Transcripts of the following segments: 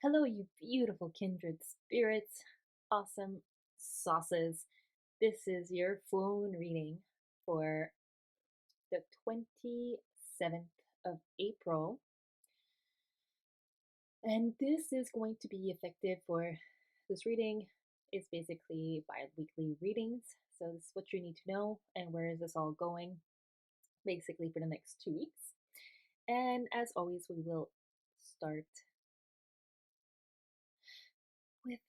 Hello, you beautiful kindred spirits, awesome sauces. This is your full moon reading for the 27th of April. And this is going to be effective for this reading is basically bi-weekly readings. So this is what you need to know and where is this all going basically for the next 2 weeks. And as always, we will start with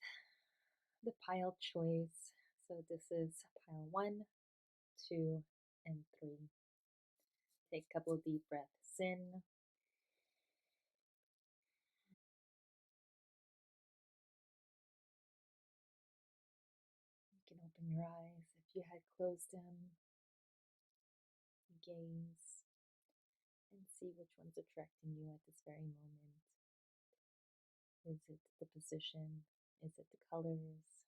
the pile choice. So this is pile 1, 2, and 3. Take a couple of deep breaths in. You can open your eyes if you had closed them. Gaze and see which one's attracting you at this very moment. Is it the position? Is it the colors?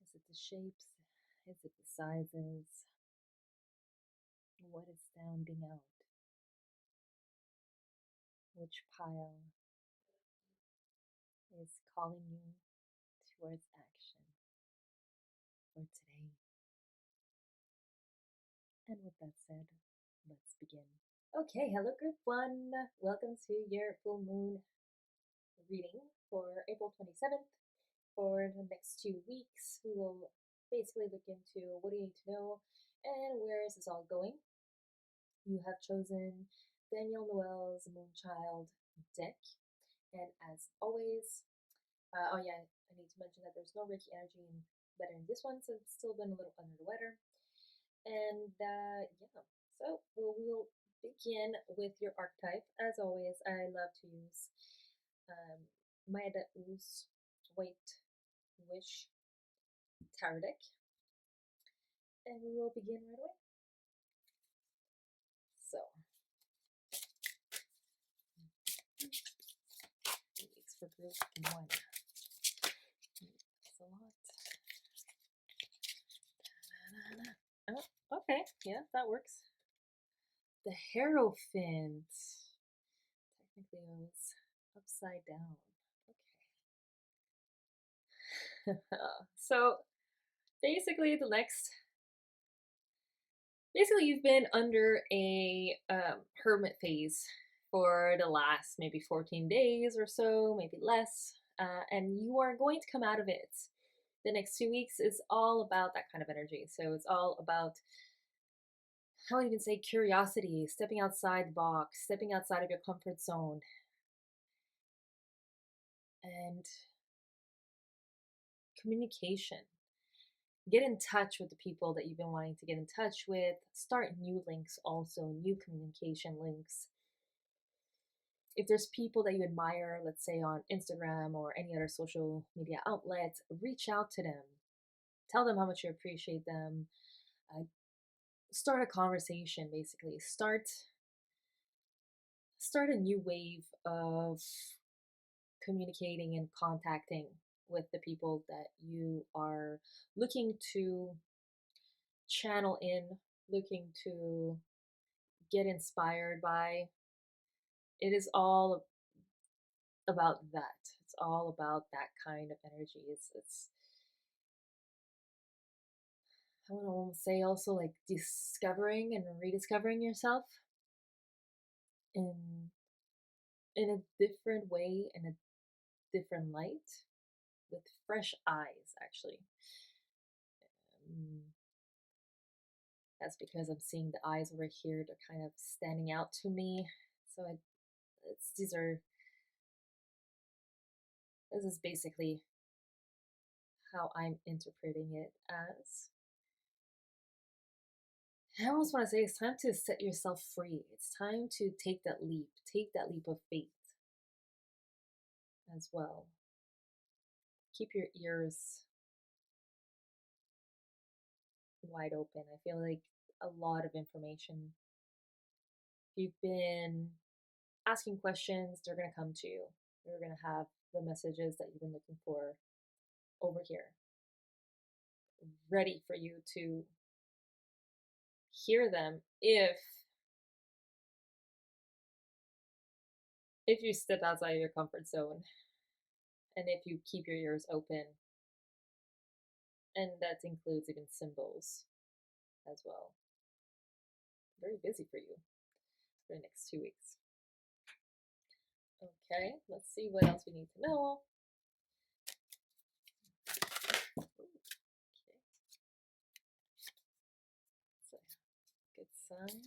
Is it the shapes? Is it the sizes? What is standing out? Which pile is calling you towards action for today? And with that said, let's begin. Okay, hello group 1. Welcome to your full moon reading for April 27th. For the next 2 weeks, we will basically look into what do you need to know and where is this all going. You have chosen Daniel Noel's Moonchild deck, and as always, oh yeah, I need to mention that there's no Reiki energy in this one, so it's still been a little under the weather. And yeah, so we'll begin with your archetype. As always, I love to use Maya U's White Wish Tarot deck. And we will begin right away. So, it's for group 1. That's a lot. Oh, okay, yeah, that works. The Hierophant. Technically, it was upside down. Okay. So, basically, you've been under a hermit phase for the last maybe 14 days or so, maybe less, and you are going to come out of it. The next 2 weeks is all about that kind of energy. So it's all about, I would even say, curiosity, stepping outside the box, stepping outside of your comfort zone, and communication. Get in touch with the people that you've been wanting to get in touch with. Start new links also, new communication links. If there's people that you admire, let's say on Instagram or any other social media outlet, reach out to them. Tell them how much you appreciate them. Start a conversation, basically. Start a new wave of communicating and contacting with the people that you are looking to channel in, looking to get inspired by. It is all about that. It's all about that kind of energy. It's I want to say also like discovering and rediscovering yourself in a different way, in a different light, with fresh eyes, actually. That's because I'm seeing the eyes over here. They're kind of standing out to me. So this is basically how I'm interpreting it as. I almost want to say it's time to set yourself free. It's time to take that leap of faith as well. Keep your ears wide open. I feel like a lot of information. If you've been asking questions, they're going to come to you. You're going to have the messages that you've been looking for over here, ready for you to hear them if if you step outside of your comfort zone and if you keep your ears open, and that includes even symbols as well. Very busy for you for the next 2 weeks. Okay, let's see what else we need to know. Okay, so good sign.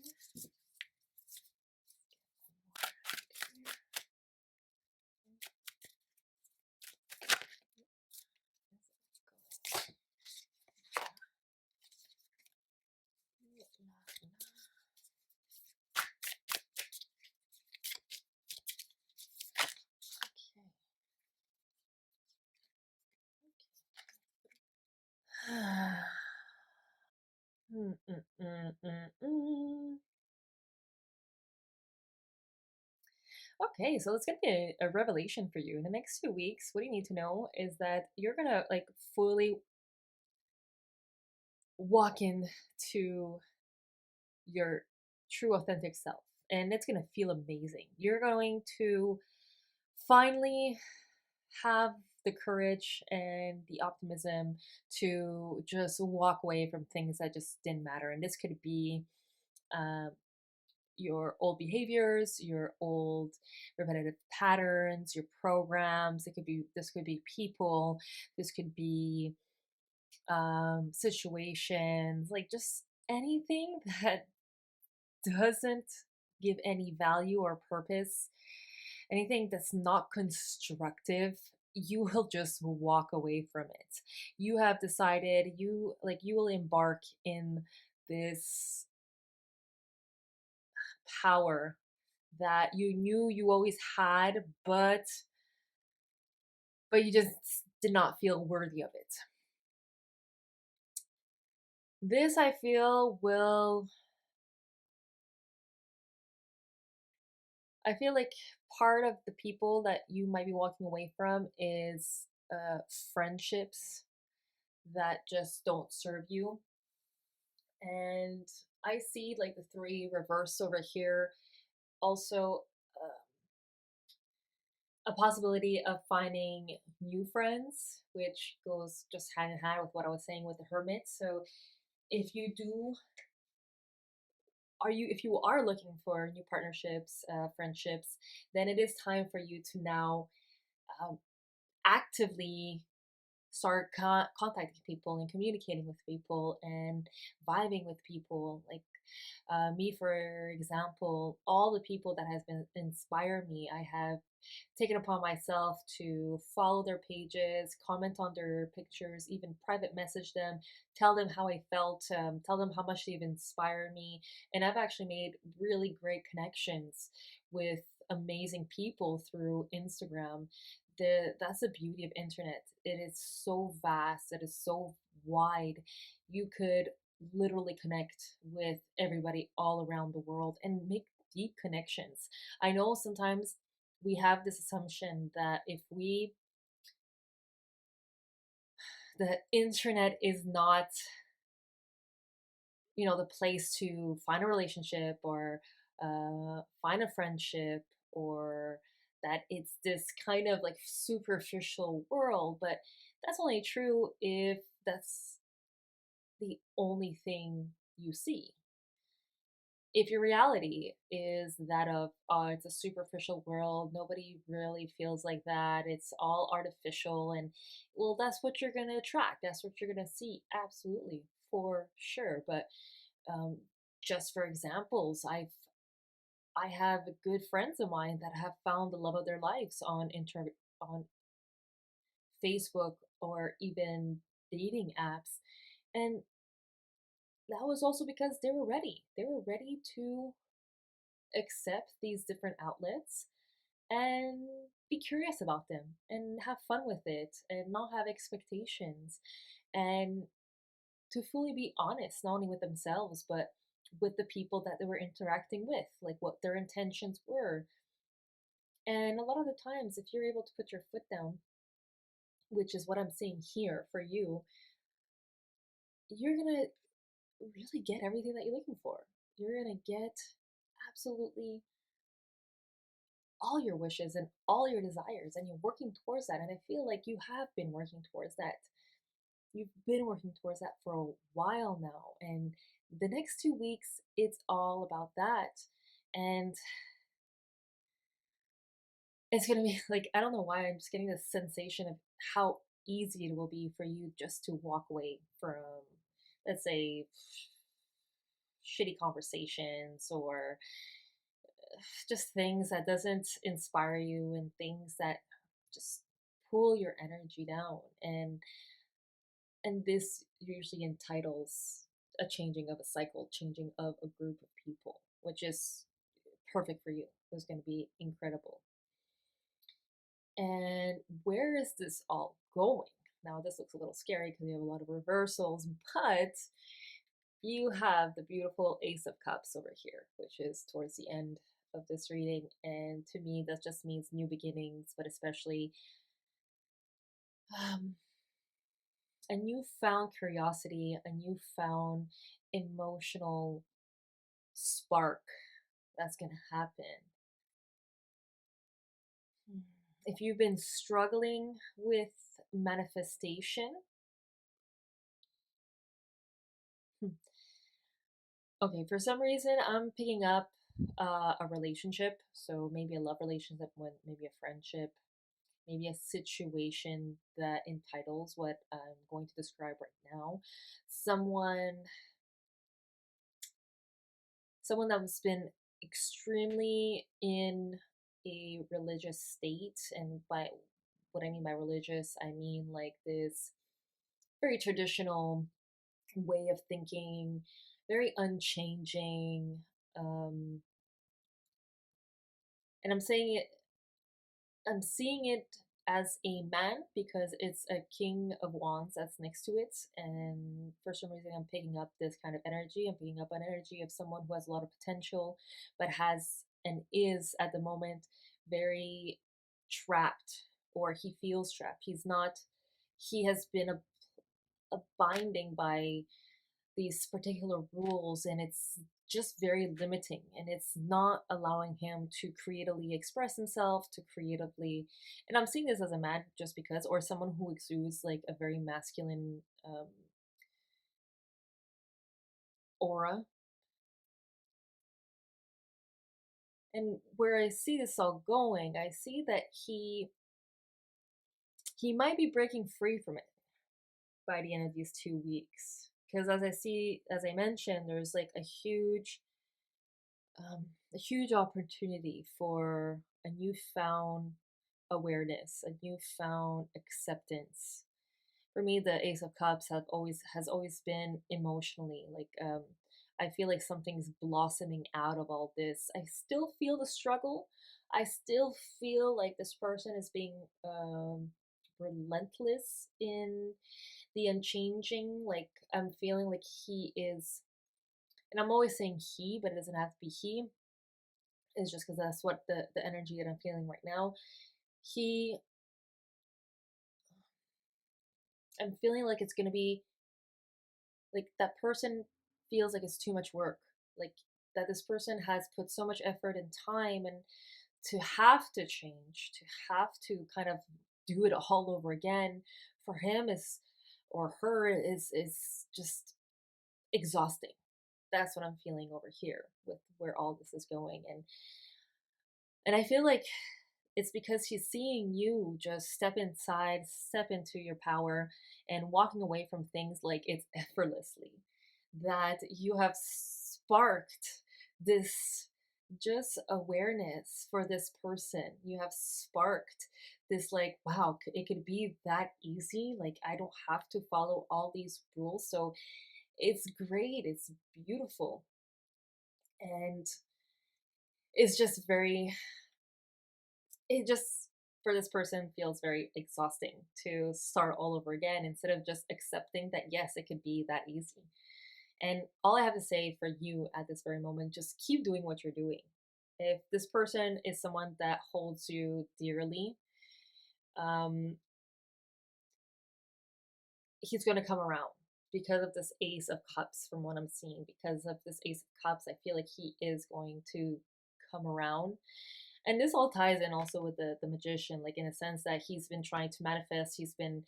Okay, so it's gonna be a revelation for you in the next 2 weeks. What you need to know is that you're gonna like fully walk into your true authentic self, and it's gonna feel amazing. You're going to finally have the courage and the optimism to just walk away from things that just didn't matter. And this could be um, your old behaviors, your old repetitive patterns, your programs. It could be this could be people. This could be situations, like just anything that doesn't give any value or purpose, anything that's not constructive, you will just walk away from it. You have decided you will embark in this power that you knew you always had, but you just did not feel worthy of it. This I feel will I feel like part of the people that you might be walking away from is friendships that just don't serve you. And I see like the three reverse over here. Also, a possibility of finding new friends, which goes just hand in hand with what I was saying with the hermit. So if you do if you are looking for new partnerships, friendships, then it is time for you to now um, actively start contacting people and communicating with people and vibing with people. Like me, for example, all the people that has been inspire me, I have taken upon myself to follow their pages, comment on their pictures, even private message them, tell them how I felt, tell them how much they've inspired me. And I've actually made really great connections with amazing people through Instagram. That's the beauty of internet. It is so vast, it is so wide. You could literally connect with everybody all around the world and make deep connections. I know sometimes we have this assumption that if we the internet is not, the place to find a relationship or find a friendship, or that it's this kind of like superficial world. But that's only true if that's the only thing you see. If your reality is that of, oh, it's a superficial world, nobody really feels like that, it's all artificial, and well, that's what you're going to attract, that's what you're going to see, absolutely, for sure. But um, just for examples, I have good friends of mine that have found the love of their lives on Facebook or even dating apps, and that was also because they were ready. They were ready to accept these different outlets and be curious about them and have fun with it and not have expectations, and to fully be honest, not only with themselves, but with the people that they were interacting with, like what their intentions were. And a lot of the times, if you're able to put your foot down, which is what I'm seeing here for you, you're gonna really get everything that you're looking for. You're gonna get absolutely all your wishes and all your desires, and you're working towards that. And I feel like you have been working towards that. You've been working towards that for a while now. And the next 2 weeks, it's all about that. And it's going to be like, I don't know why, I'm just getting this sensation of how easy it will be for you just to walk away from, let's say, shitty conversations or just things that doesn't inspire you and things that just pull your energy down. And this usually entitles a changing of a cycle, changing of a group of people, which is perfect for you. It's going to be incredible. And where is this all going? Now, this looks a little scary because you have a lot of reversals, but you have the beautiful Ace of Cups over here, which is towards the end of this reading. And to me, that just means new beginnings, but especially um, a newfound curiosity, a newfound emotional spark that's going to happen. If you've been struggling with manifestation, okay, for some reason, I'm picking up a relationship. So maybe a love relationship, maybe a friendship, maybe a situation that entitles what I'm going to describe right now. Someone that's been extremely in a religious state, and by what I mean by religious, I mean like this very traditional way of thinking, very unchanging. Um, and I'm seeing it as a man because it's a King of Wands that's next to it. And for some reason, I'm picking up this kind of energy. I'm picking up an energy of someone who has a lot of potential, but has and is at the moment very trapped, or he feels trapped. He has been abiding by these particular rules, and it's just very limiting, and it's not allowing him to creatively express himself, to creatively, and I'm seeing this as a man just because, or someone who exudes like a very masculine aura. And where I see this all going, I see that he might be breaking free from it by the end of these 2 weeks, because as I mentioned, there's like a huge opportunity for a newfound awareness, a newfound acceptance. For me, the Ace of Cups has always been emotionally like I feel like something's blossoming out of all this. I still feel the struggle. I still feel like this person is being relentless in the unchanging. Like I'm feeling like he is, and I'm always saying he, but it doesn't have to be he. It's just because that's what the energy that I'm feeling right now. He, I'm feeling like it's gonna be like that person feels like it's too much work, like that this person has put so much effort and time, and to have to change, to have to kind of do it all over again for him is, or her is just exhausting. That's what I'm feeling over here with where all this is going. And I feel like it's because he's seeing you just step inside, step into your power, and walking away from things like it's effortlessly. That you have sparked this just awareness for this person. You have sparked this, like, wow, it could be that easy. Like, I don't have to follow all these rules. So it's great, it's beautiful. And it's just very, it just for this person feels very exhausting to start all over again instead of just accepting that yes, it could be that easy. And all I have to say for you at this very moment, just keep doing what you're doing. If this person is someone that holds you dearly, um, he's going to come around because of this Ace of Cups. From what I'm seeing, because of this Ace of Cups, I feel like he is going to come around. And this all ties in also with the magician, like in a sense that he's been trying to manifest. He's been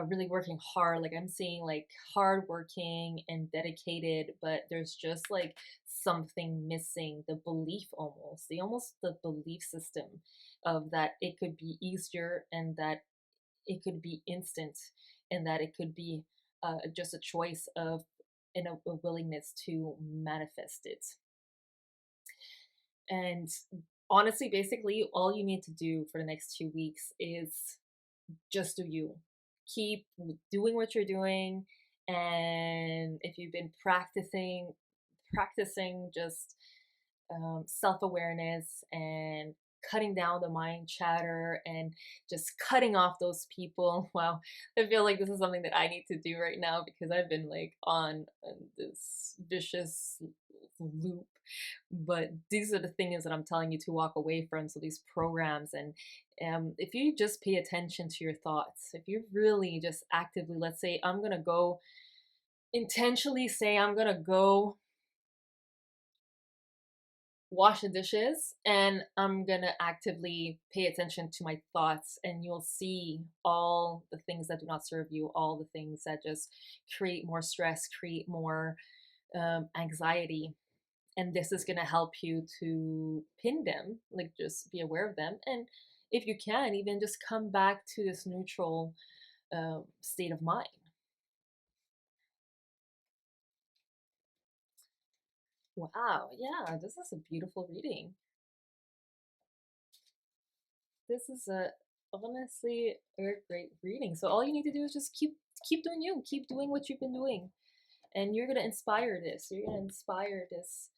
really working hard. Like I'm seeing like hard working and dedicated, but there's just like something missing. The belief almost the belief system of that it could be easier and that it could be instant and that it could be just a choice of and a willingness to manifest it. And honestly, basically, all you need to do for the next 2 weeks is just do you. Keep doing what you're doing. And if you've been practicing just self awareness and cutting down the mind chatter and just cutting off those people. Wow, I feel like this is something that I need to do right now because I've been like on this vicious loop. But these are the things that I'm telling you to walk away from. So these programs, and if you just pay attention to your thoughts, if you really just actively, let's say, I'm gonna go intentionally say I'm gonna go wash the dishes and I'm gonna actively pay attention to my thoughts, and you'll see all the things that do not serve you, all the things that just create more stress, create more anxiety. And this is gonna help you to pin them, like just be aware of them. And if you can, even just come back to this neutral state of mind. Wow, yeah, this is a beautiful reading. This is a honestly a great reading. So all you need to do is just keep doing you, keep doing what you've been doing, and you're gonna inspire this. You're gonna inspire this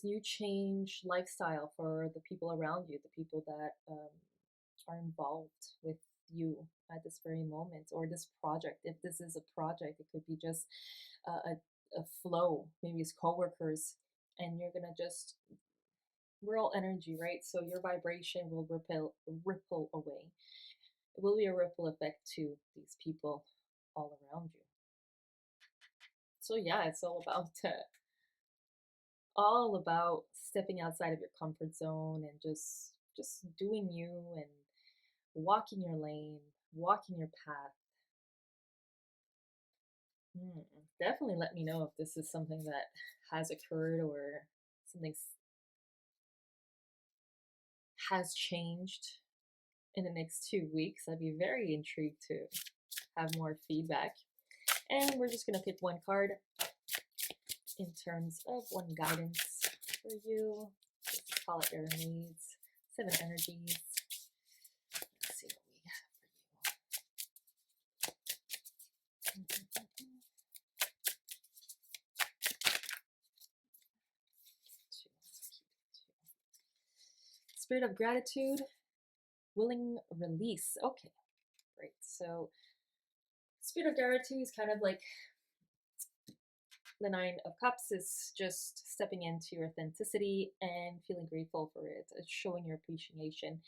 new change lifestyle for the people around you, the people that are involved with you at this very moment, or this project. If this is a project, it could be just a flow. Maybe it's coworkers, and you're gonna just we're all energy, right? So your vibration will ripple away. It will be a ripple effect to these people all around you. So yeah, it's all about stepping outside of your comfort zone and just doing you and walking your lane, walking your path. Definitely let me know if this is something that has occurred or something has changed in the next 2 weeks. I'd be very intrigued to have more feedback. And we're just going to pick one card in terms of one guidance for you. Just call it your needs. 7 energies. Let's see what we have for you. Spirit of gratitude, willing release. Okay, great. So, spirit of gratitude is kind of like the 9 of Cups is just stepping into your authenticity and feeling grateful for it. It's showing your appreciation.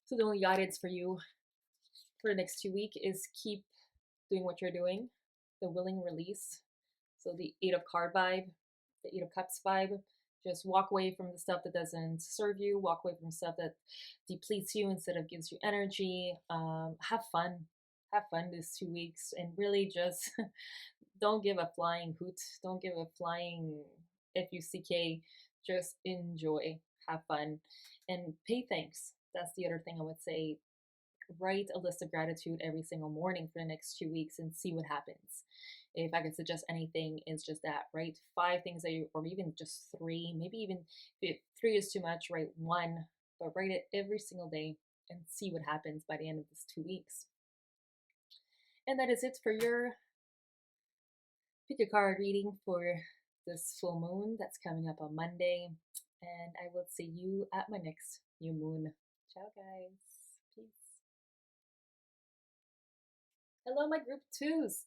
So the only guidance for you for the next 2 weeks is keep doing what you're doing. The willing release. So the 8 of Card vibe, the 8 of Cups vibe. Just walk away from the stuff that doesn't serve you. Walk away from stuff that depletes you instead of gives you energy. Have fun. Have fun this 2 weeks and really just don't give a flying hoot. Don't give a flying FUCK. Just enjoy. Have fun and pay thanks. That's the other thing I would say. Write a list of gratitude every single morning for the next 2 weeks and see what happens. If I could suggest anything, is just that. Write 5 things that you, or even just 3, maybe even if 3 is too much, write 1, but write it every single day and see what happens by the end of this 2 weeks. And that is it for your pick a card reading for this full moon that's coming up on Monday. And I will see you at my next new moon. Ciao, guys. Peace. Hello, my group twos.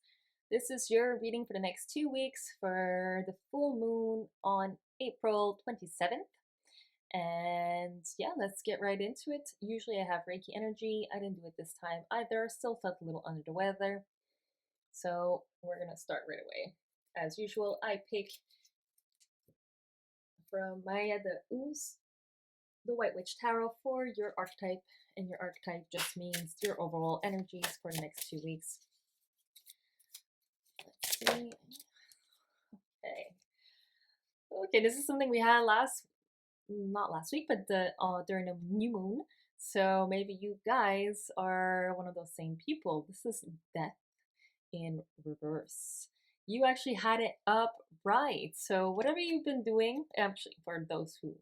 This is your reading for the next 2 weeks for the full moon on April 27th. And yeah, let's get right into it. Usually I have Reiki energy. I didn't do it this time either. Still felt a little under the weather. So we're going to start right away. As usual, I pick from Maya de Uz the White Witch Tarot for your archetype, and your archetype just means your overall energies for the next 2 weeks. Let's see. Okay, this is something we had not last week, but during the new moon. So maybe you guys are one of those same people. This is death in reverse. You actually had it up right. So whatever you've been doing, actually for those who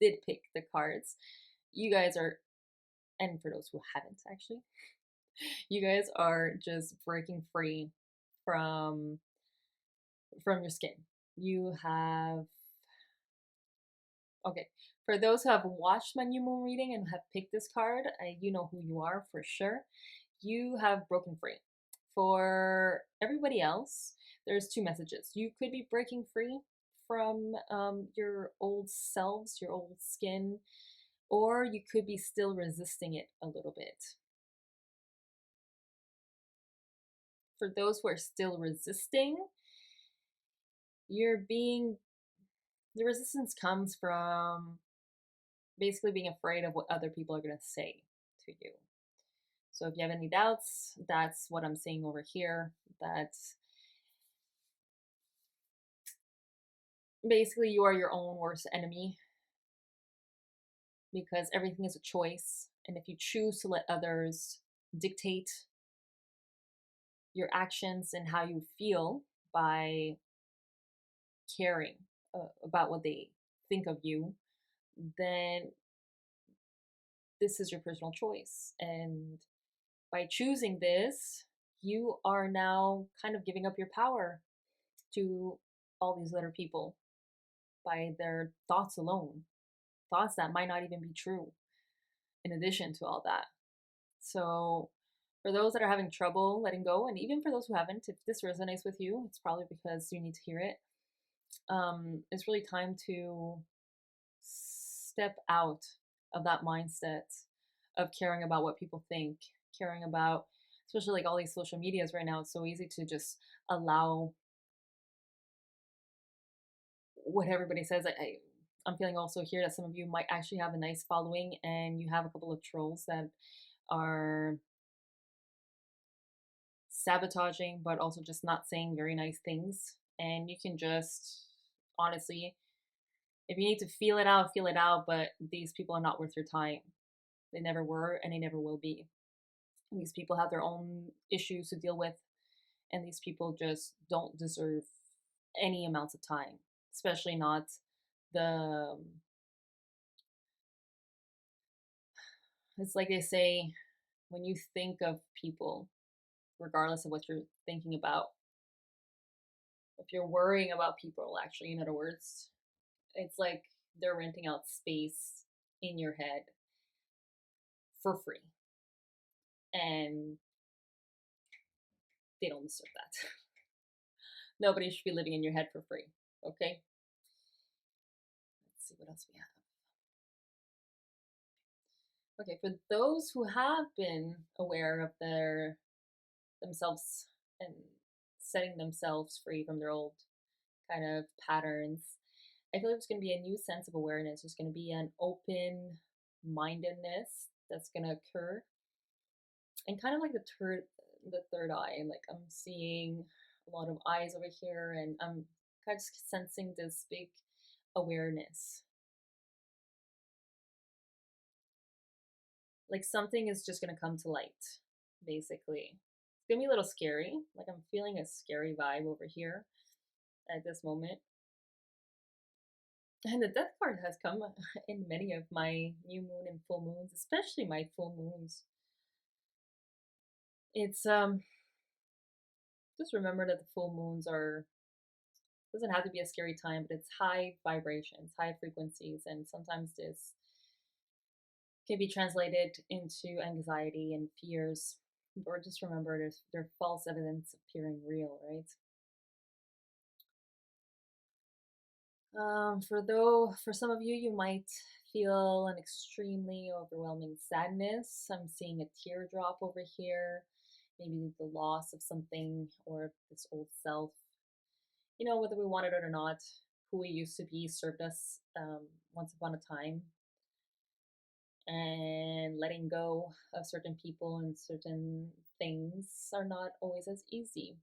did pick the cards, you guys are, and for those who haven't actually, you guys are just breaking free from your skin. You have, okay, for those who have watched my new moon reading and have picked this card, you know who you are for sure. You have broken free. For everybody else, there's two messages. You could be breaking free from your old selves, your old skin, or you could be still resisting it a little bit. For those who are still resisting, the resistance comes from basically being afraid of what other people are going to say to you. So if you have any doubts, that's what I'm seeing over here. That basically you are your own worst enemy, because everything is a choice. And if you choose to let others dictate your actions and how you feel by caring about what they think of you, then this is your personal choice. And by choosing this, you are now kind of giving up your power to all these other people by their thoughts alone, thoughts that might not even be true, in addition to all that. So for those that are having trouble letting go, and even for those who haven't, if this resonates with you, it's probably because you need to hear it. It's really time to step out of that mindset of caring about what people think, caring about, especially like all these social medias right now. It's so easy to just allow what everybody says. I'm feeling also here that some of you might actually have a nice following, and you have a couple of trolls that are sabotaging, but also just not saying very nice things. And you can just, honestly, if you need to feel it out, but these people are not worth your time. They never were, and they never will be. And these people have their own issues to deal with, and these people just don't deserve any amounts of time, especially not the, it's like they say, when you think of people, regardless of what you're thinking about, if you're worrying about people, actually, in other words, it's like they're renting out space in your head for free. And they don't deserve that. Nobody should be living in your head for free, okay? Let's see what else we have. Okay, for those who have been aware of themselves and setting themselves free from their old kind of patterns, I feel like there's going to be a new sense of awareness. There's going to be an open mindedness that's going to occur, and kind of like the third eye. Like I'm seeing a lot of eyes over here, and I'm kind of sensing this big awareness. Like something is just going to come to light, basically. It's going to be a little scary. Like I'm feeling a scary vibe over here at this moment. And the death card has come in many of my new moon and full moons, especially my full moons. It's just remember that the full moons doesn't have to be a scary time, but it's high vibrations, high frequencies, and sometimes this can be translated into anxiety and fears. Or just remember there's false evidence appearing real, right? For some of you, you might feel an extremely overwhelming sadness. I'm seeing a teardrop over here, maybe the loss of something or this old self. You know, whether we want it or not, who we used to be served us once upon a time. and letting go of certain people and certain things are not always as easy.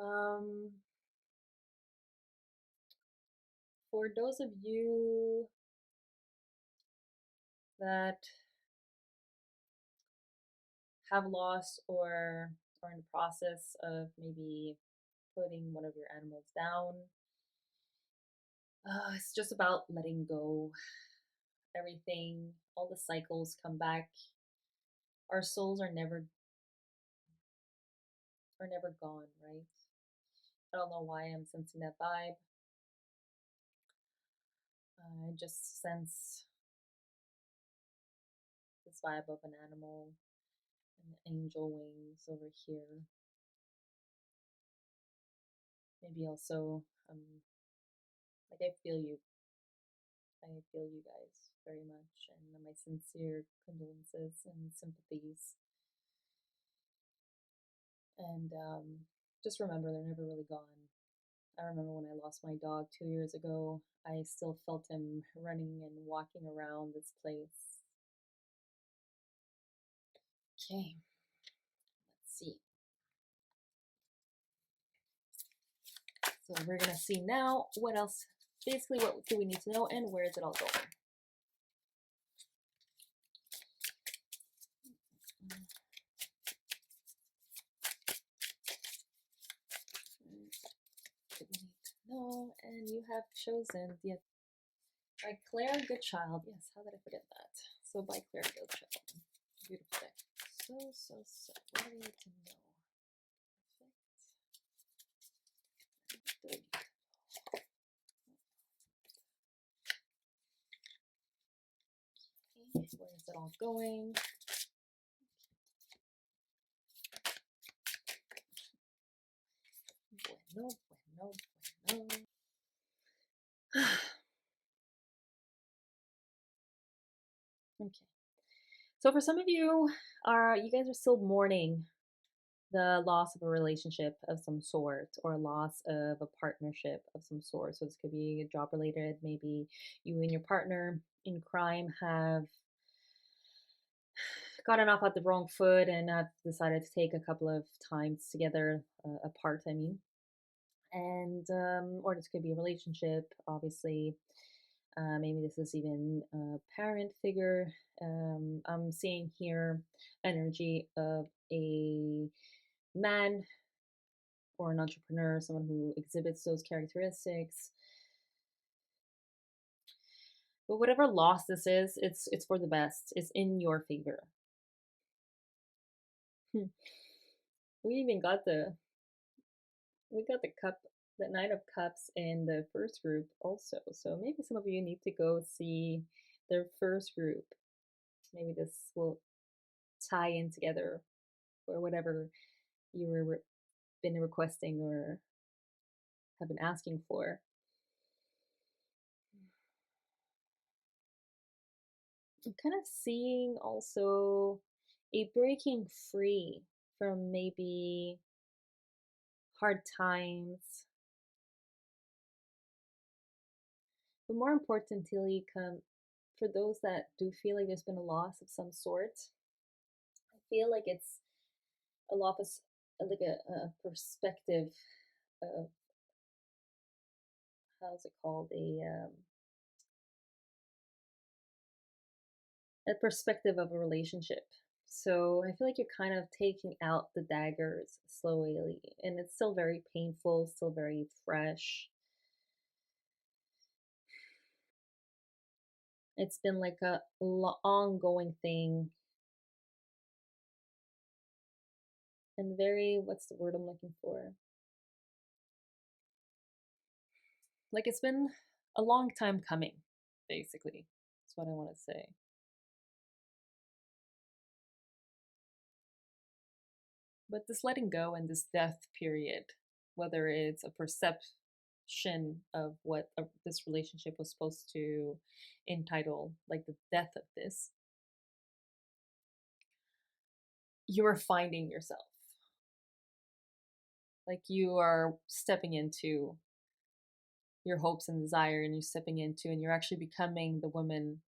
Um, for those of you that have lost or are in the process of maybe putting one of your animals down, it's just about letting go. Everything, all the cycles come back. Our souls are never gone, right? I don't know why I'm sensing that vibe. I just sense this vibe of an animal and angel wings over here. Maybe also, like I feel you guys very much, and my sincere condolences and sympathies. And just remember, they're never really gone. I remember when I lost my dog 2 years ago, I still felt him running and walking around this place. Okay, let's see. So we're gonna see now what else, basically what do we need to know and where is it all going. What we need to know, and you have chosen the by Claire Goodchild. Yes, how did I forget that? So by Claire Goodchild. Beautiful deck. So. What do we need to know? Perfect. Okay, where is it all going? Bueno. Okay. So for some of you, you guys are still mourning the loss of a relationship of some sort or loss of a partnership of some sort. So this could be job related. Maybe you and your partner in crime have gotten off at the wrong foot and have decided to take a couple of times together apart. I mean, and or this could be a relationship, obviously. Maybe this is even a parent figure. I'm seeing here energy of a man or an entrepreneur, someone who exhibits those characteristics. But whatever loss this is, it's for the best. It's in your favor. We even got the cup, the Knight of Cups in the first group also. So maybe some of you need to go see their first group. Maybe this will tie in together or whatever you were been requesting or have been asking for. I'm kind of seeing also a breaking free from maybe hard times. But more importantly, for those that do feel like there's been a loss of some sort, I feel like it's a loss, like a perspective of, how's it called, a perspective of a relationship. So I feel like you're kind of taking out the daggers slowly, and it's still very painful, still very fresh. It's been like a ongoing thing, and very, what's the word I'm looking for? Like it's been a long time coming, basically. That's what I want to say. But this letting go and this death period, whether it's a perception of what this relationship was supposed to entitle, like the death of this, you're finding yourself. Like you are stepping into your hopes and desire, and you're stepping into, and you're actually becoming the woman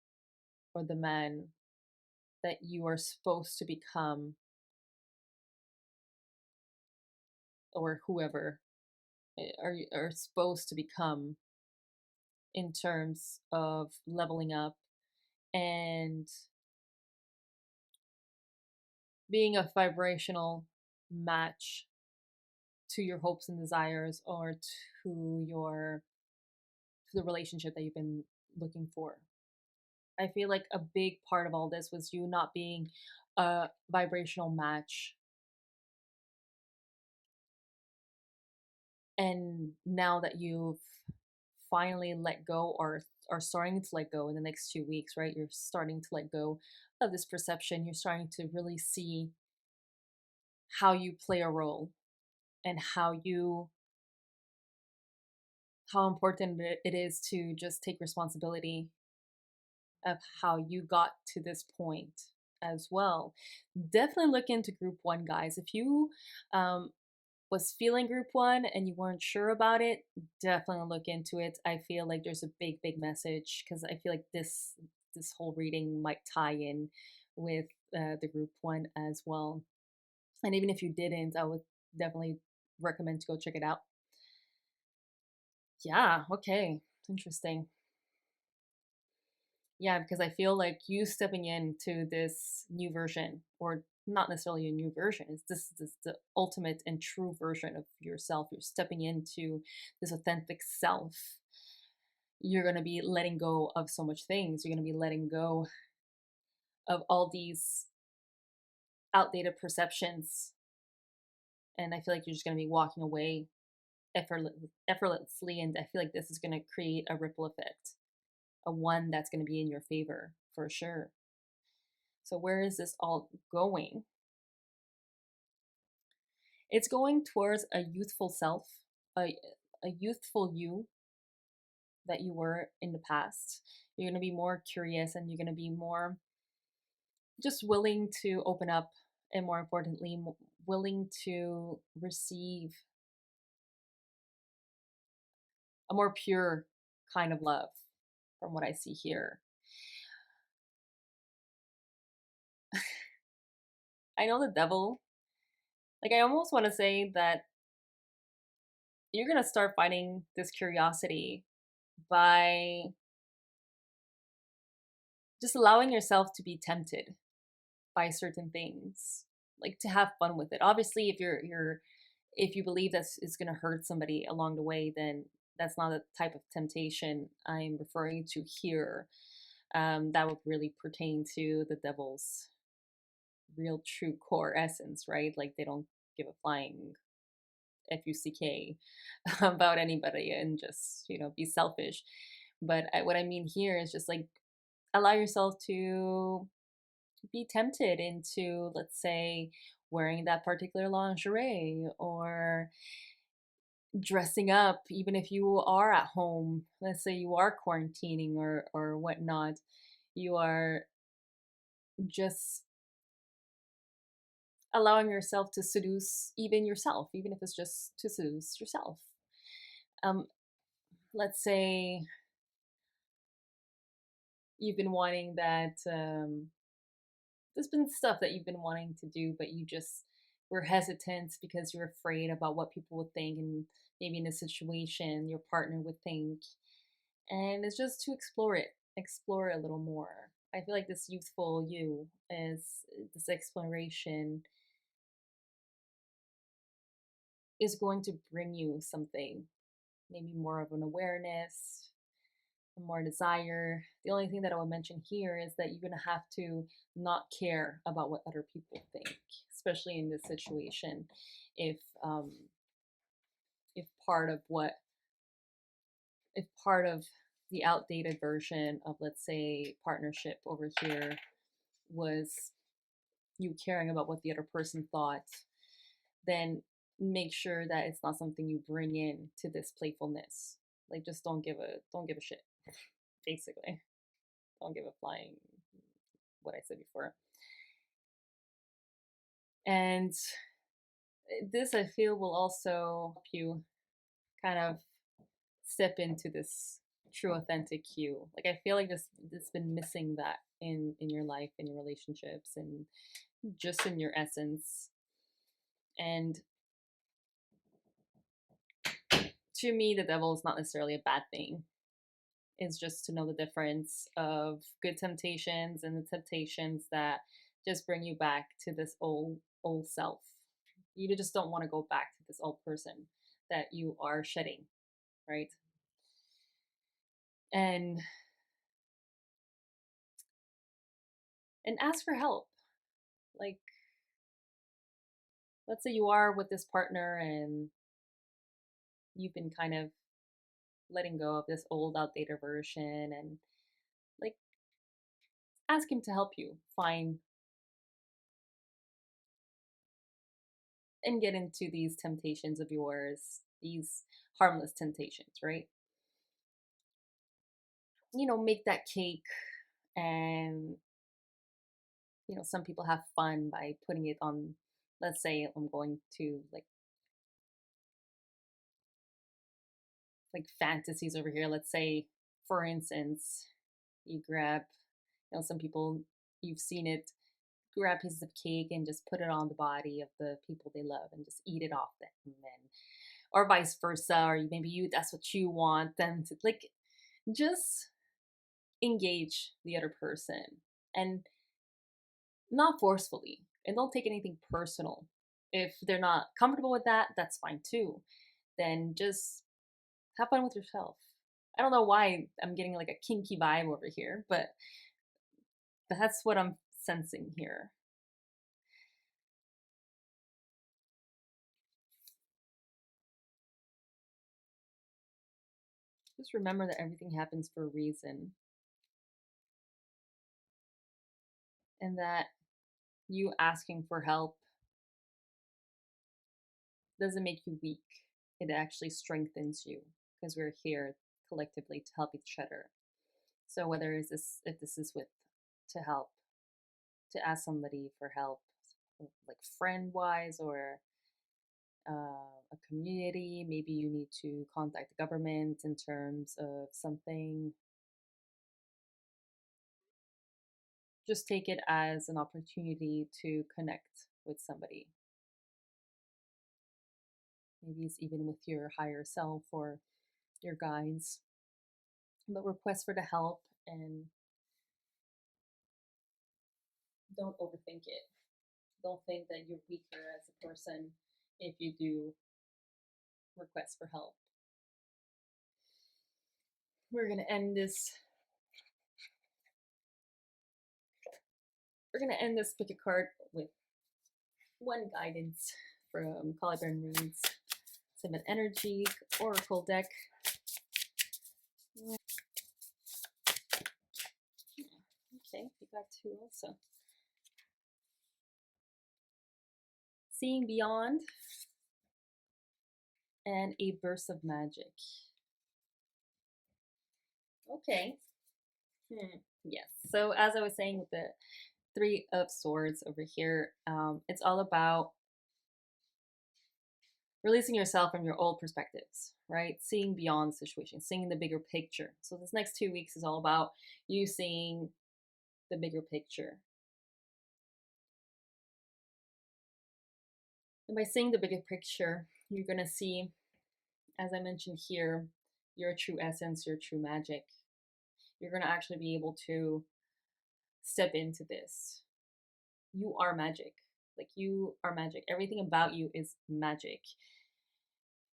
or the man that you are supposed to become, or whoever are supposed to become, in terms of leveling up and being a vibrational match to your hopes and desires, or to the relationship that you've been looking for. I feel like a big part of all this was you not being a vibrational match. And now that you've finally let go, or are starting to let go in the next 2 weeks, right? You're starting to let go of this perception. You're starting to really see how you play a role, and how important it is to just take responsibility of how you got to this point as well. Definitely look into group one, guys. If you was feeling group one and you weren't sure about it, definitely look into it. I feel like there's a big message, because I feel like this whole reading might tie in with the group one as well. And even if you didn't, I would definitely recommend to go check it out. Yeah, okay. Interesting. Yeah, because I feel like you stepping into this new version, or not necessarily a new version, is this the ultimate and true version of yourself. You're stepping into this authentic self. You're going to be letting go of so much things. You're going to be letting go of all these outdated perceptions. And I feel like you're just going to be walking away effortlessly. And I feel like this is going to create a ripple effect, a one that's going to be in your favor for sure. So, where is this all going? It's going towards a youthful self, a youthful you that you were in the past. You're going to be more curious, and you're going to be more just willing to open up, and more importantly, willing to receive a more pure kind of love, from what I see here. I know the devil, like, I almost want to say that you're going to start fighting this curiosity by just allowing yourself to be tempted by certain things, like to have fun with it. Obviously, if you believe that it's going to hurt somebody along the way, then that's not the type of temptation I'm referring to here. That would really pertain to the devil's real true core essence, right? Like, they don't give a flying fuck about anybody, and just, be selfish. But what I mean here is just like, allow yourself to be tempted into, let's say, wearing that particular lingerie, or dressing up, even if you are at home. Let's say you are quarantining, or whatnot. You are just allowing yourself to seduce even yourself, even if it's just to seduce yourself. Um, let's say you've been wanting that. There's been stuff that you've been wanting to do, but you just were hesitant because you're afraid about what people would think, and maybe in a situation your partner would think. And it's just to explore it a little more. I feel like this youthful you is this exploration is going to bring you something, maybe more of an awareness, more desire. The only thing that I would mention here is that you're going to have to not care about what other people think, especially in this situation. If if part of what if part of the outdated version of, let's say, partnership over here was you caring about what the other person thought, then make sure that it's not something you bring in to this playfulness. Like, just don't give a shit, basically. Don't give a flying what I said before. And this, I feel, will also help you kind of step into this true authentic you. Like I feel like this been missing that in your life, in your relationships, and just in your essence. And to me, the devil is not necessarily a bad thing. It's just to know the difference of good temptations and the temptations that just bring you back to this old self. You just don't want to go back to this old person that you are shedding, right? And ask for help. Like, let's say you are with this partner and you've been kind of letting go of this old outdated version, and like ask him to help you find and get into these temptations of yours, these harmless temptations, right? Make that cake, and some people have fun by putting it on. Let's say I'm going to like fantasies over here. Let's say, for instance, you grab, some people, you've seen it, grab pieces of cake and just put it on the body of the people they love and just eat it off them, and then, or vice versa, or maybe that's what you want them to like. Just engage the other person, and not forcefully, and don't take anything personal. If they're not comfortable with that, that's fine too. Then just have fun with yourself. I don't know why I'm getting like a kinky vibe over here, but that's what I'm sensing here. Just remember that everything happens for a reason, and that you asking for help doesn't make you weak. It actually strengthens you, because we're here collectively to help each other. So whether if this is with to help, to ask somebody for help, like friend wise, or a community, maybe you need to contact the government in terms of something, just take it as an opportunity to connect with somebody. Maybe it's even with your higher self or your guides. But request for the help, and don't overthink it. Don't think that you're weaker as a person if you do request for help. We're gonna end this. We're gonna end this pick a card with one guidance from Collarbone Reads. Seven Energy Oracle deck. Okay, we got two also. Seeing Beyond and A Burst of Magic. Okay. Yes. So as I was saying with the Three of Swords over here, it's all about releasing yourself from your old perspectives, right? Seeing beyond the situation, seeing the bigger picture. So this next 2 weeks is all about you seeing the bigger picture. And by seeing the bigger picture, you're going to see, as I mentioned here, your true essence, your true magic. You're going to actually be able to step into this. You are magic. Like, you are magic. Everything about you is magic.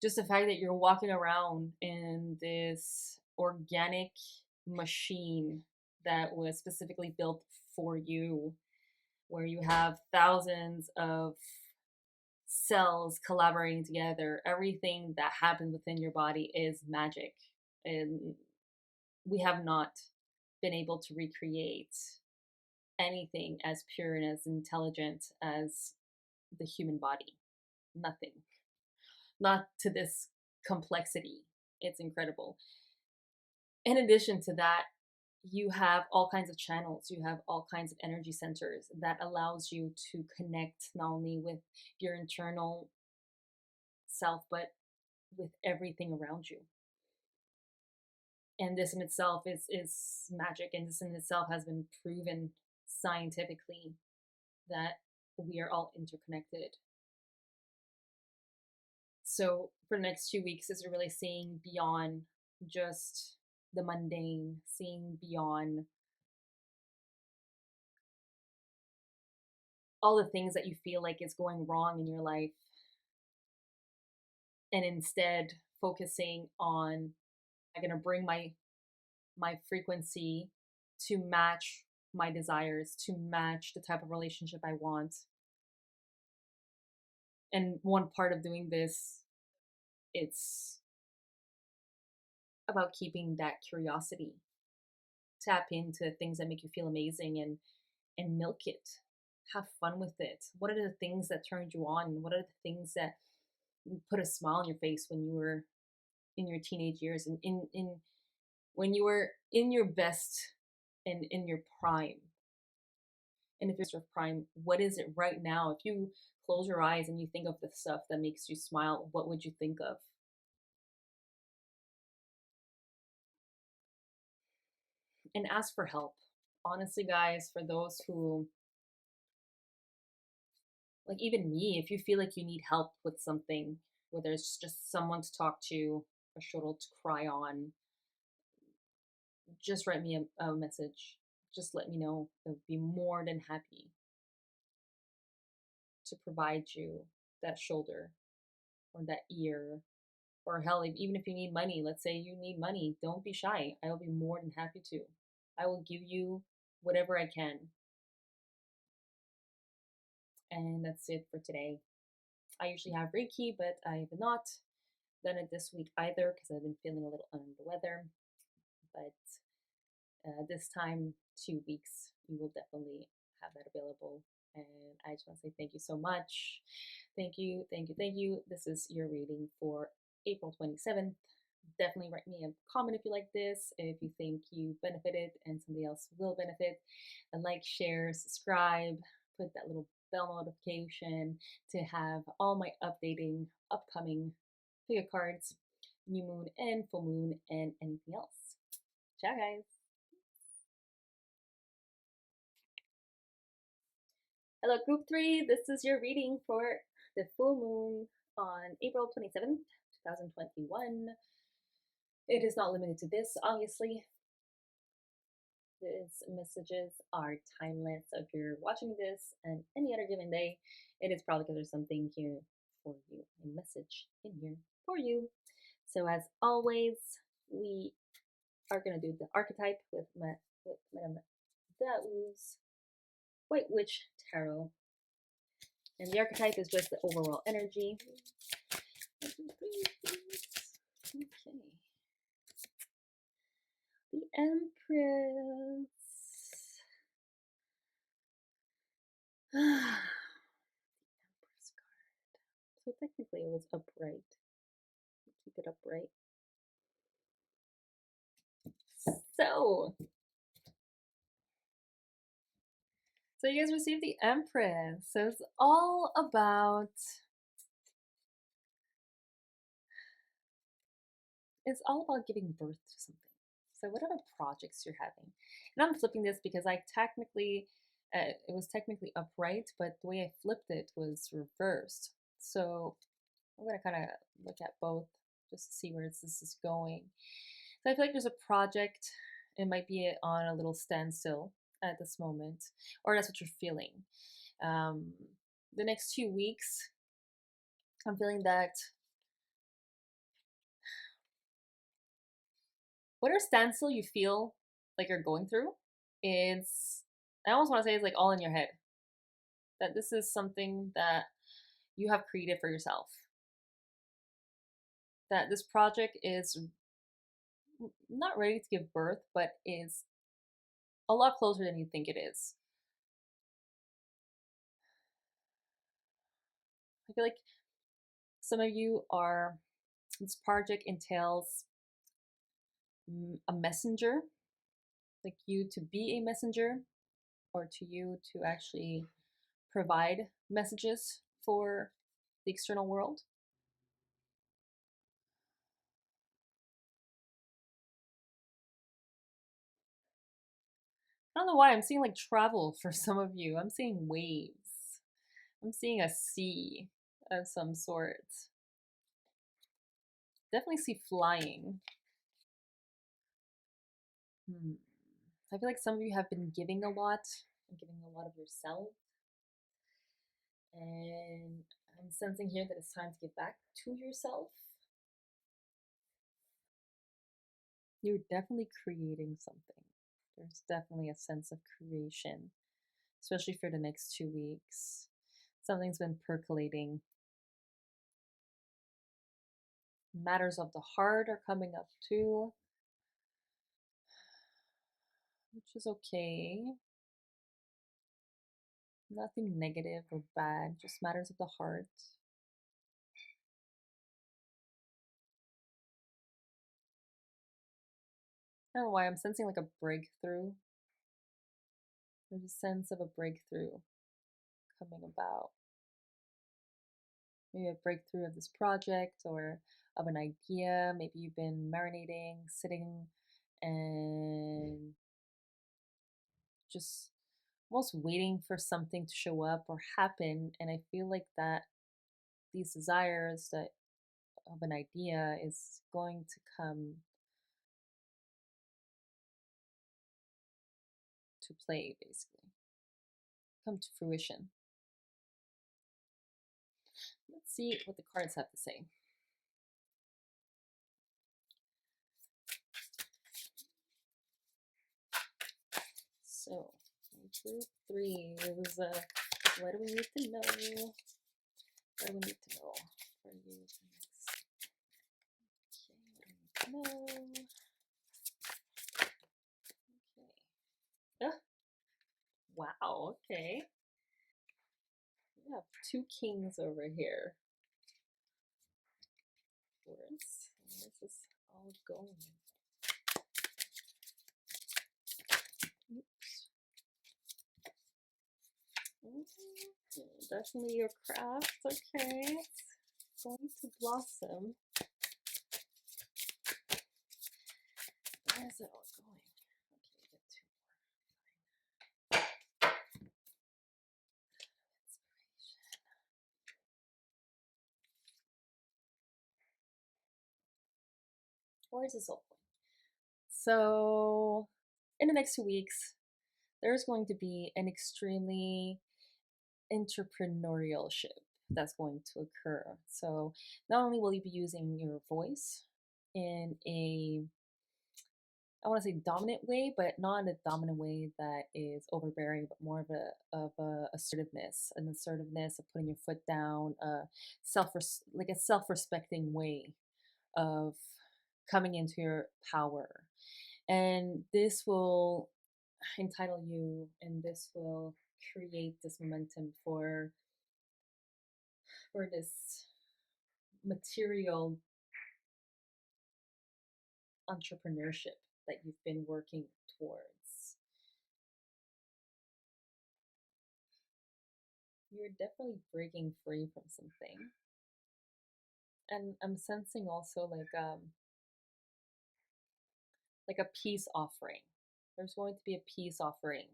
Just the fact that you're walking around in this organic machine that was specifically built for you, where you have thousands of cells collaborating together. Everything that happens within your body is magic. And we have not been able to recreate anything as pure and as intelligent as the human body. Nothing. Not to this complexity. It's incredible. In addition to that, you have all kinds of channels, you have all kinds of energy centers that allows you to connect not only with your internal self, but with everything around you. And this in itself is magic, and this in itself has been proven scientifically that we are all interconnected. So for the next 2 weeks is really seeing beyond just the mundane, seeing beyond all the things that you feel like is going wrong in your life, and instead focusing on, I'm gonna bring my frequency to match my desires, to match the type of relationship I want. And one part of doing this, it's about keeping that curiosity. Tap into things that make you feel amazing and milk it. Have fun with it. What are the things that turned you on? What are the things that put a smile on your face when you were in your teenage years, and in when you were in your best and in your prime? And if it's your prime, what is it right now? If you close your eyes and you think of the stuff that makes you smile, what would you think of? And ask for help. Honestly, guys, for those who, like even me, if you feel like you need help with something, whether it's just someone to talk to, a shoulder to cry on, just write me a message. Just let me know. I would be more than happy to provide you that shoulder or that ear. Or hell, even if you need money, let's say you need money, don't be shy. I will be more than happy to. I will give you whatever I can. And that's it for today. I usually have Reiki, but I have not done it this week either because I've been feeling a little under the weather. But this time, 2 weeks, you will definitely have that available. And I just want to say thank you so much. Thank you, thank you, thank you. This is your reading for April 27th. Definitely write me a comment if you like this, if you think you benefited and somebody else will benefit. And like, share, subscribe, put that little bell notification to have all my updating, upcoming figure cards, new moon and full moon, and anything else. Ciao, guys. Hello, group 3. This is your reading for the full moon on April 27th, 2021. It is not limited to this, obviously. These messages are timeless. So if you're watching this and any other given day, it is probably because there's something here for you, a message in here for you. So as always, we are going to do the archetype with Madame Dao's White Witch Tarot. And the archetype is just the overall energy. Okay. The Empress. The Empress card. So technically it was upright. Keep it upright. So you guys received the Empress. So it's all about giving birth to something. So whatever projects you're having. And I'm flipping this because I technically it was technically upright, but the way I flipped it was reversed. So I'm gonna kind of look at both just to see where this is going. So I feel like there's a project. It might be on a little standstill at this moment, or that's what you're feeling. The next 2 weeks, I'm feeling that whatever standstill you feel like you're going through is, I almost want to say, it's like all in your head. That this is something that you have created for yourself. That this project is not ready to give birth, but is a lot closer than you think it is. I feel like some of you are, this project entails a messenger, like you to be a messenger, or to you to actually provide messages for the external world. I don't know why I'm seeing like travel for some of you. I'm seeing waves. I'm seeing a sea of some sort. Definitely see flying. I feel like some of you have been giving a lot, giving a lot of yourself. And I'm sensing here that it's time to give back to yourself. You're definitely creating something. There's definitely a sense of creation, especially for the next 2 weeks. Something's been percolating. Matters of the heart are coming up too, which is okay. Nothing negative or bad, just matters of the heart. I don't know why I'm sensing like a breakthrough. There's a sense of a breakthrough coming about. Maybe a breakthrough of this project or of an idea. Maybe you've been marinating, sitting, and just almost waiting for something to show up or happen. And I feel like that these desires that of an idea is going to come to play, basically, come to fruition. Let's see what the cards have to say. So, group three is what do we need to know? What do we need to know for you next? Okay, what do we need to know? Okay. Wow, okay. We have two kings over here. Where's this all going? Oops. Definitely your craft, okay. It's going to blossom. Where is it all going? Okay, get two more. Inspiration. Where is this all going? So, in the next 2 weeks, there's going to be an extremely entrepreneurship that's going to occur. So, not only will you be using your voice in a I want to say dominant way, but not in a dominant way that is overbearing, but more of a assertiveness, an assertiveness of putting your foot down, like a self respecting way of coming into your power, and this will entitle you, and this will create this momentum for this material entrepreneurship that you've been working towards. You're definitely breaking free from something. And I'm sensing also like a peace offering. There's going to be a peace offering.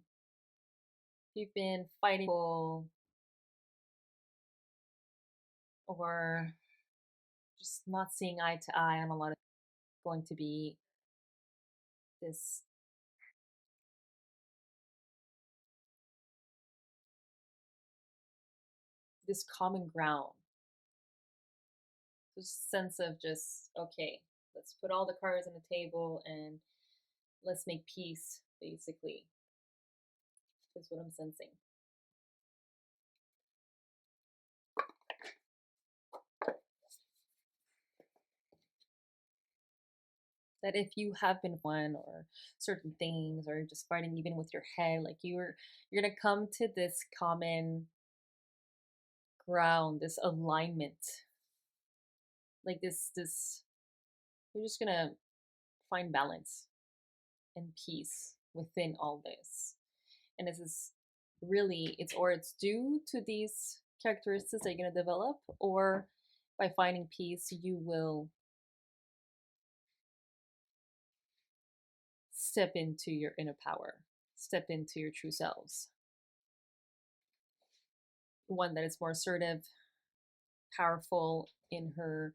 If you've been fighting people or just not seeing eye to eye on a lot of going to be this this common ground. This sense of just okay, let's put all the cards on the table and let's make peace, basically, is what I'm sensing. That if you have been one or certain things or just fighting even with your head, like you're gonna come to this common ground, this alignment, like this you're just gonna find balance and peace within all this. And this is really it's due to these characteristics that you're gonna develop, or by finding peace you will step into your inner power, step into your true selves. One that is more assertive, powerful in her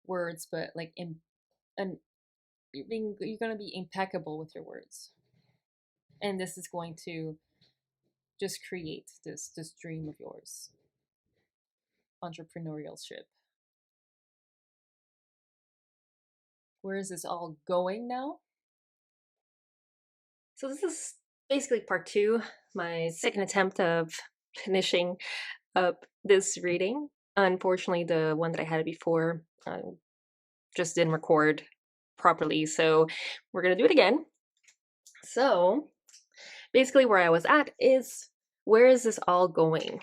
words, but like and you're going to be impeccable with your words. And this is going to just create this dream of yours. Entrepreneurship. Where is this all going now? So this is basically part 2, my second attempt of finishing up this reading. Unfortunately, the one that I had before just didn't record properly, so we're gonna do it again. So basically where I was at is, where is this all going?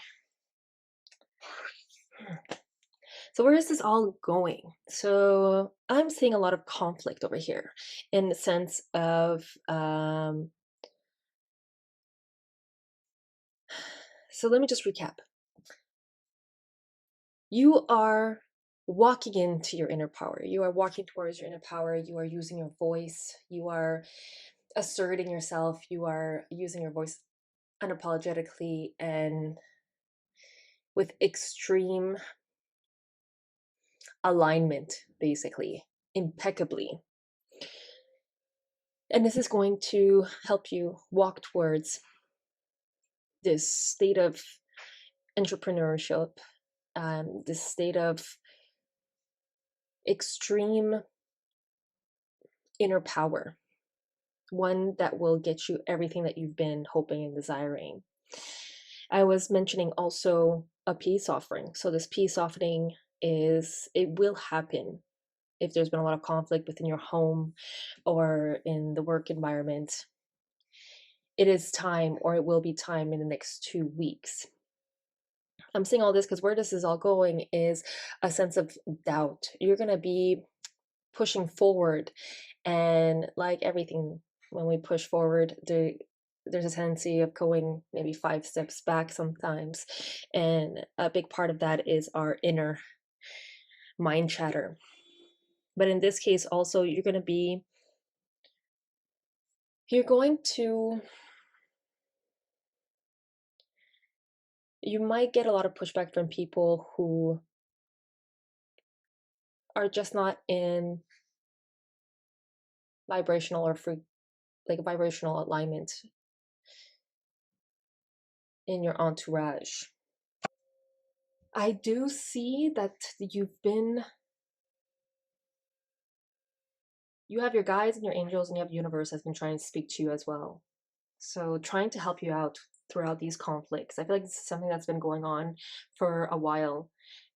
So where is this all going? So I'm seeing a lot of conflict over here in the sense of, so let me just recap. You are walking into your inner power. You are walking towards your inner power. You are using your voice. You are asserting yourself. You are using your voice unapologetically and with extreme alignment, basically, impeccably. And this is going to help you walk towards this state of entrepreneurship, this state of extreme inner power, one that will get you everything that you've been hoping and desiring. I was mentioning also a peace offering. So this peace offering it will happen if there's been a lot of conflict within your home or in the work environment. It is time, or it will be time in the next 2 weeks. I'm saying all this because where this is all going is a sense of doubt. You're going to be pushing forward, and like everything, when we push forward, there's a tendency of going maybe 5 steps back sometimes, and a big part of that is our inner mind chatter. But in this case also, you're going to you might get a lot of pushback from people who are just not in vibrational or vibrational alignment in your entourage. I do see that you have your guides and your angels, and you have universe has been trying to speak to you as well. So trying to help you out throughout these conflicts. I feel like this is something that's been going on for a while,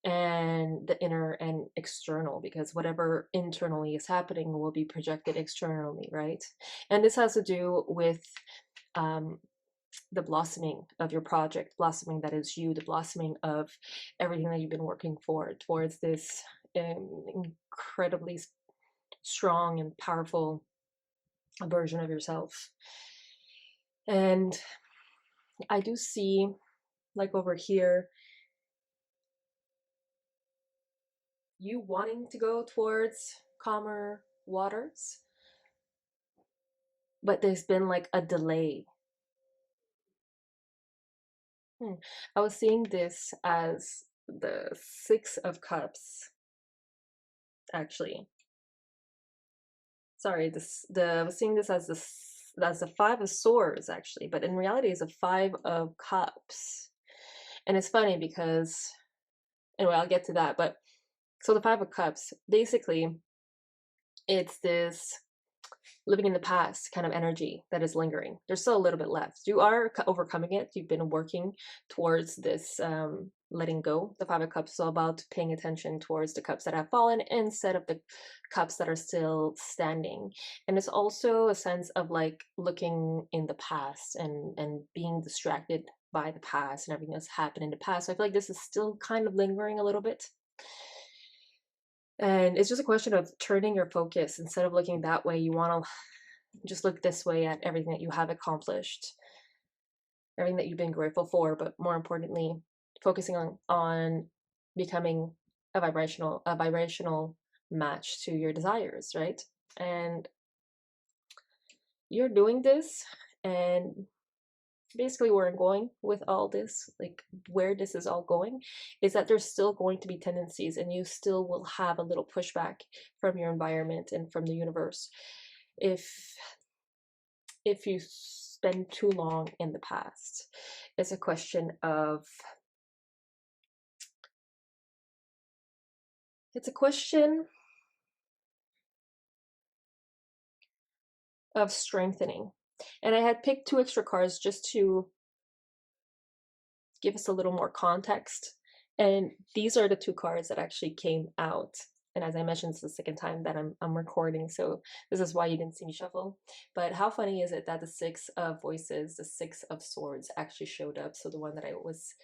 and the inner and external, because whatever internally is happening will be projected externally, right? And this has to do with the blossoming of your project, blossoming that is you, the blossoming of everything that you've been working towards this incredibly strong and powerful version of yourself. And I do see, like over here, you wanting to go towards calmer waters, but there's been like a delay. I was seeing this as the 6 of Cups, actually. Sorry, I was seeing this as the 5 of Swords, actually, but in reality it's a 5 of Cups. And it's funny because, anyway, I'll get to that, but so the 5 of Cups, basically, it's this living in the past kind of energy that is lingering. There's still a little bit left. You are overcoming it. You've been working towards this letting go. The 5 of Cups is all about paying attention towards the cups that have fallen instead of the cups that are still standing. And it's also a sense of like looking in the past and being distracted by the past and everything that's happened in the past. So I feel like this is still kind of lingering a little bit. And it's just a question of turning your focus. Instead of looking that way, you want to just look this way at everything that you have accomplished, everything that you've been grateful for, but more importantly, focusing on becoming a vibrational match to your desires, right? And you're doing this And basically where I'm going with all this, like where this is all going, is that there's still going to be tendencies and you still will have a little pushback from your environment and from the universe if you spend too long in the past. It's a question of strengthening. And I had picked 2 extra cards just to give us a little more context. And these are the 2 cards that actually came out. And as I mentioned, it's the second time that I'm recording, so this is why you didn't see me shuffle. But how funny is it that the 6 of Voices, the 6 of Swords actually showed up? So the one that I was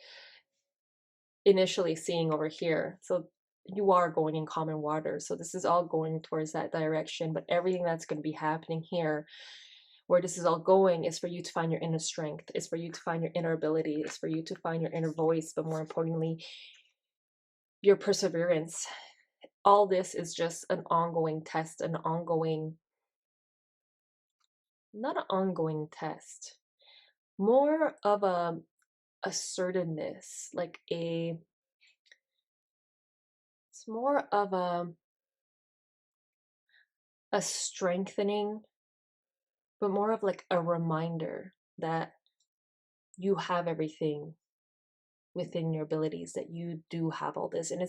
initially seeing over here. So you are going in common water. So this is all going towards that direction. But everything that's going to be happening here, where this is all going, is for you to find your inner strength, is for you to find your inner ability, is for you to find your inner voice, but more importantly, your perseverance. All this is just an ongoing test, not an ongoing test, more of a assertiveness, it's more of a strengthening, but more of like a reminder that you have everything within your abilities, that you do have all this. And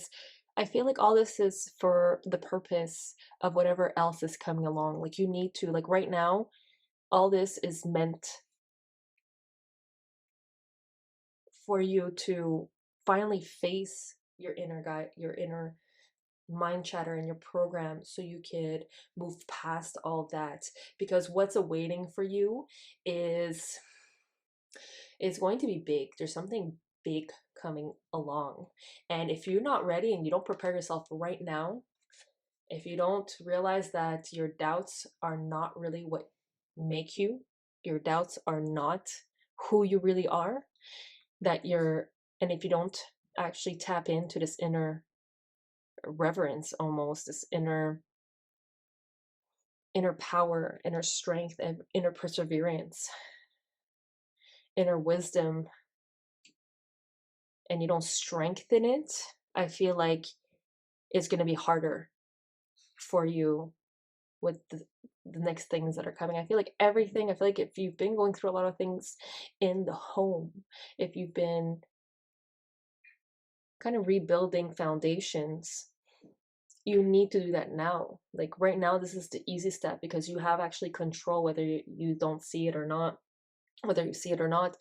I feel like all this is for the purpose of whatever else is coming along. Like you need to, like right now, all this is meant for you to finally face your inner guide, your inner mind chatter and your program, so you could move past all that. Because what's awaiting for you is going to be big. There's something big coming along. And if you're not ready and you don't prepare yourself right now, if you don't realize that your doubts are not really what make you, your doubts are not who you really are, and if you don't actually tap into this inner reverence, almost this inner power, inner strength, and inner perseverance, inner wisdom, and you don't strengthen it, I feel like it's going to be harder for you with the next things that are coming. I feel like if you've been going through a lot of things in the home, if you've been kind of rebuilding foundations, you need to do that now. Like right now, this is the easy step because you have actually control, whether you don't see it or not, whether you see it or not.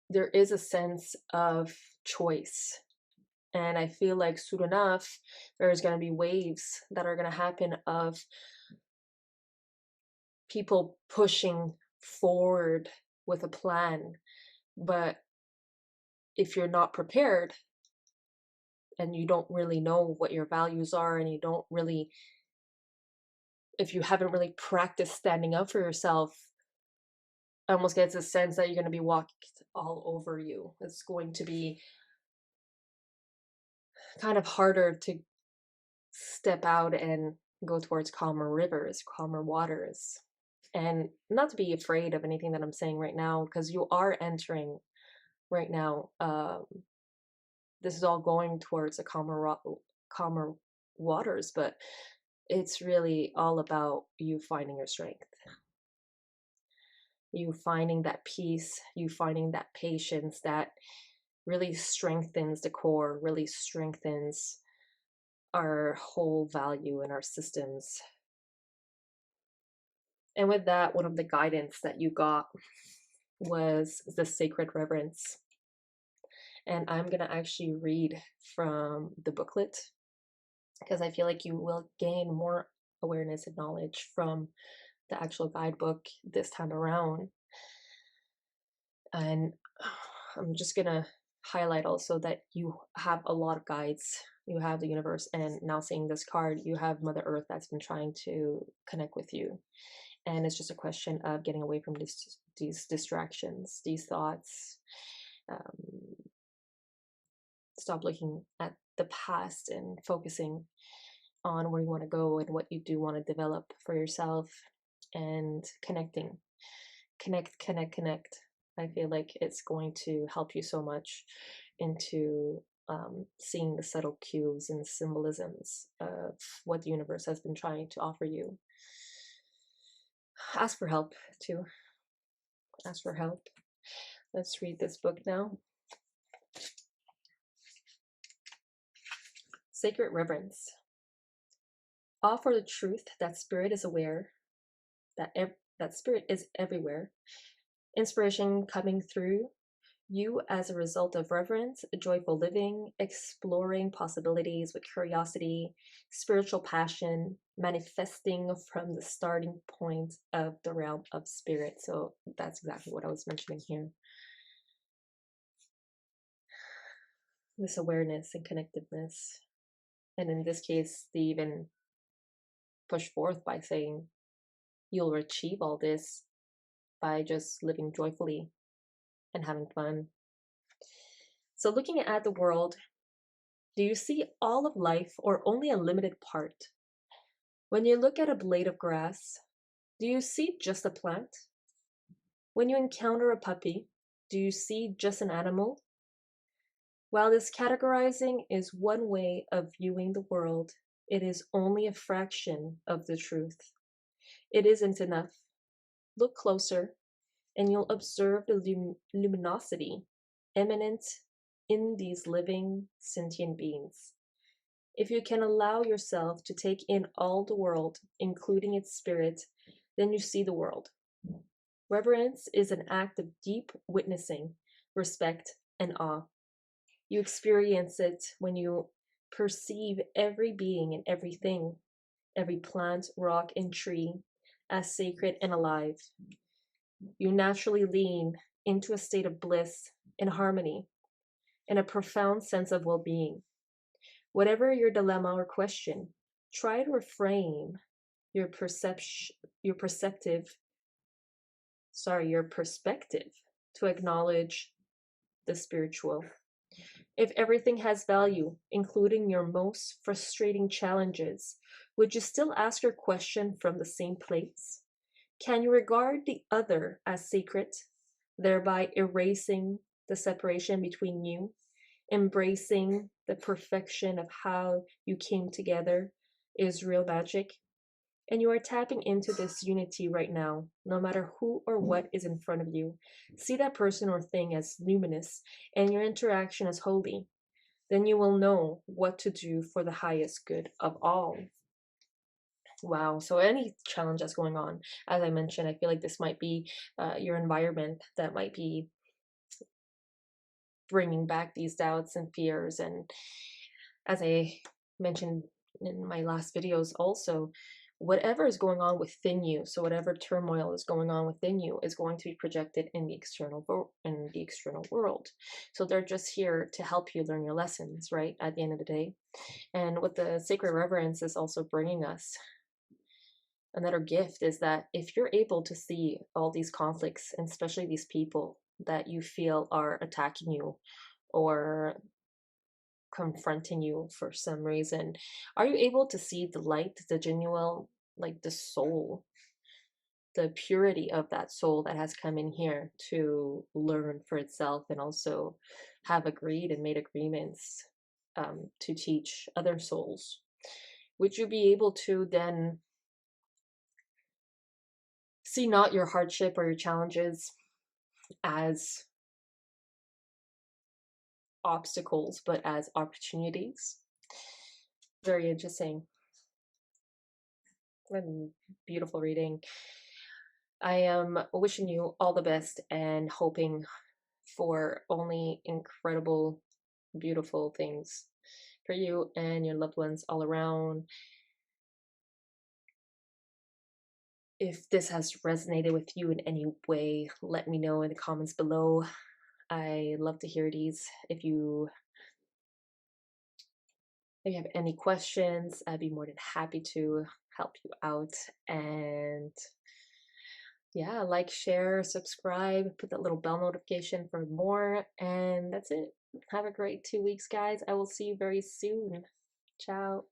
There is a sense of choice. And I feel like soon enough, there's going to be waves that are going to happen of people pushing forward with a plan. But if you're not prepared and you don't really know what your values are, and if you haven't really practiced standing up for yourself, I almost get a sense that you're going to be walked all over you. It's going to be kind of harder to step out and go towards calmer rivers, calmer waters. And not to be afraid of anything that I'm saying right now, because you are entering right now. This is all going towards a calmer waters, but it's really all about you finding your strength, you finding that peace, you finding that patience that really strengthens the core, really strengthens our whole value and our systems. And with that, one of the guidance that you got was the sacred reverence. And I'm going to actually read from the booklet because I feel like you will gain more awareness and knowledge from the actual guidebook this time around. And I'm just going to highlight also that you have a lot of guides. You have the universe, and now seeing this card, you have Mother Earth that's been trying to connect with you. And it's just a question of getting away from these distractions, these thoughts. Stop looking at the past and focusing on where you want to go and what you do want to develop for yourself, and connecting Connect, connect, connect. I feel like it's going to help you so much into seeing the subtle cues and symbolisms of what the universe has been trying to offer you. Ask for help too. Ask for help. Let's read this book now. Sacred Reverence. Offer the truth that spirit is aware, that spirit is everywhere. Inspiration coming through you as a result of reverence, joyful living, exploring possibilities with curiosity, spiritual passion, manifesting from the starting point of the realm of spirit. So that's exactly what I was mentioning here. This awareness and connectedness. And in this case, they even push forth by saying, you'll achieve all this by just living joyfully and having fun. So looking at the world, do you see all of life or only a limited part? When you look at a blade of grass, do you see just a plant? When you encounter a puppy, do you see just an animal? While this categorizing is one way of viewing the world, it is only a fraction of the truth. It isn't enough. Look closer, and you'll observe the luminosity eminent in these living, sentient beings. If you can allow yourself to take in all the world, including its spirit, then you see the world. Reverence is an act of deep witnessing, respect, and awe. You experience it when you perceive every being and everything, every plant, rock, and tree, as sacred and alive. You naturally lean into a state of bliss and harmony and a profound sense of well-being. Whatever your dilemma or question, try to reframe your perspective to acknowledge the spiritual. If everything has value, including your most frustrating challenges, would you still ask your question from the same place? Can you regard the other as sacred, thereby erasing the separation between you, embracing the perfection of how you came together is real magic? And you are tapping into this unity right now, no matter who or what is in front of you. See that person or thing as luminous and your interaction as holy. Then you will know what to do for the highest good of all. Wow. So any challenge that's going on, as I mentioned, I feel like this might be your environment that might be bringing back these doubts and fears. And as I mentioned in my last videos also, whatever is going on within you, so whatever turmoil is going on within you is going to be projected in the external world. So they're just here to help you learn your lessons, right, at the end of the day. And what the sacred reverence is also bringing us, another gift, is that if you're able to see all these conflicts, and especially these people that you feel are attacking you or confronting you for some reason, are you able to see the light, the genuine, like the soul, the purity of that soul that has come in here to learn for itself and also have agreed and made agreements to teach other souls? Would you be able to then see not your hardship or your challenges as obstacles, but as opportunities? Very interesting. And beautiful reading. I am wishing you all the best and hoping for only incredible, beautiful things for you and your loved ones all around. If this has resonated with you in any way, let me know in the comments below. I love to hear these. If you have any questions, I'd be more than happy to help you out. And yeah, like, share, subscribe, put that little bell notification for more. And that's it. Have a great 2 weeks, guys. I will see you very soon. Ciao.